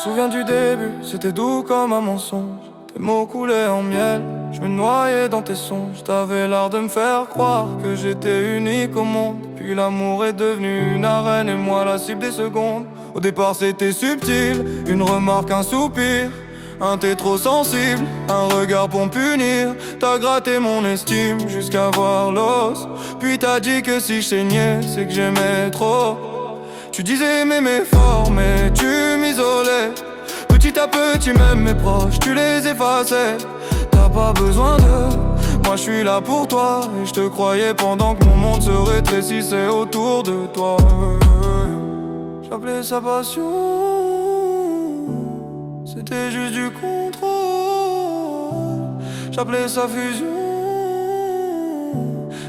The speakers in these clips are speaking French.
souviens du début, c'était doux comme un mensonge. Tes mots coulaient en miel, je me noyais dans tes songes. T'avais l'art de me faire croire que j'étais unique au monde. Puis l'amour est devenu une arène et moi la cible des secondes. Au départ c'était subtil, une remarque, un soupir. Un t'es trop sensible, un regard pour me punir. T'as gratté mon estime jusqu'à voir l'os. Puis t'as dit que si je saignais, c'est que j'aimais trop. Tu disais m'aimer fort mais tu m'isolais. Petit à petit même mes proches tu les effaçais. T'as pas besoin de moi, je suis là pour toi. Et je te croyais pendant que mon monde se rétrécissait autour de toi. J'appelais ça passion, c'était juste du contrôle. J'appelais ça fusion,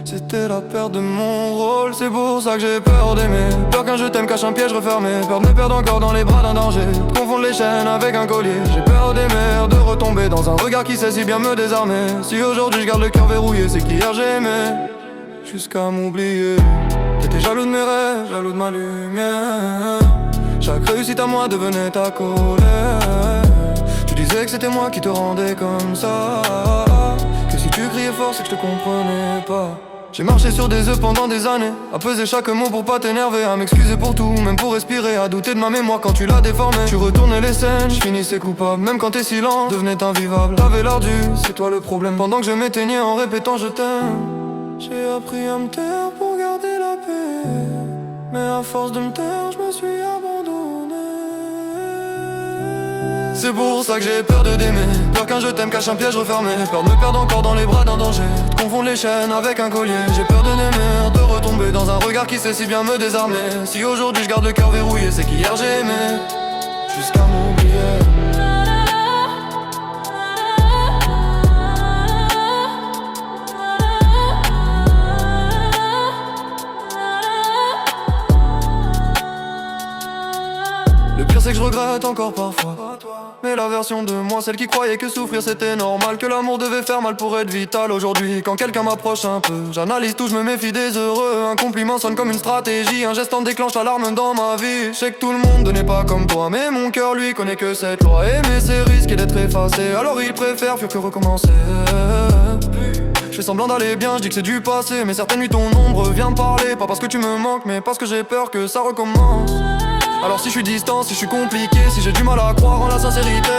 c'était la perte de mon rôle. C'est pour ça que j'ai peur d'aimer. Peur qu'un je t'aime cache un piège refermé. Peur de me perdre encore dans les bras d'un danger. De confondre les chaînes avec un collier. J'ai peur d'aimer, de retomber dans un regard qui sait si bien me désarmer. Si aujourd'hui je garde le cœur verrouillé, c'est qu'hier j'aimais jusqu'à m'oublier. T'étais jaloux de mes rêves, jaloux de ma lumière. Chaque réussite à moi devenait ta colère. Tu disais que c'était moi qui te rendais comme ça. Que si tu criais fort c'est que je te comprenais pas. J'ai marché sur des œufs pendant des années, à peser chaque mot pour pas t'énerver, à m'excuser pour tout, même pour respirer, à douter de ma mémoire quand tu l'as déformée. Tu retournais les scènes, je finissais coupable, même quand tes silences devenaient invivables. T'avais l'art du, c'est toi le problème, pendant que je m'éteignais en répétant je t'aime. J'ai appris à me taire pour garder la paix, mais à force de me taire, je me suis abandonné. C'est pour ça que j'ai peur de t'aimer. Peur qu'un je t'aime cache un piège refermé. Peur de me perdre encore dans les bras d'un danger. De confondre les chaînes avec un collier. J'ai peur de n'aimer, de retomber dans un regard qui sait si bien me désarmer. Si aujourd'hui je garde le cœur verrouillé, c'est qu'hier j'ai aimé jusqu'à m'oublier. Le pire c'est que je regrette encore parfois, mais la version de moi, celle qui croyait que souffrir c'était normal, que l'amour devait faire mal pour être vital. Aujourd'hui quand quelqu'un m'approche un peu, j'analyse tout, je me méfie des heureux. Un compliment sonne comme une stratégie, un geste en déclenche l'alarme dans ma vie. Je sais que tout le monde n'est pas comme toi, mais mon cœur lui connaît que cette loi. Aimer c'est risquer d'être effacé, alors il préfère fuir que recommencer. Je fais semblant d'aller bien, je dis que c'est du passé, mais certaines nuits ton ombre vient me parler. Pas parce que tu me manques, mais parce que j'ai peur que ça recommence. Alors si je suis distant, si je suis compliqué, si j'ai du mal à croire en la sincérité,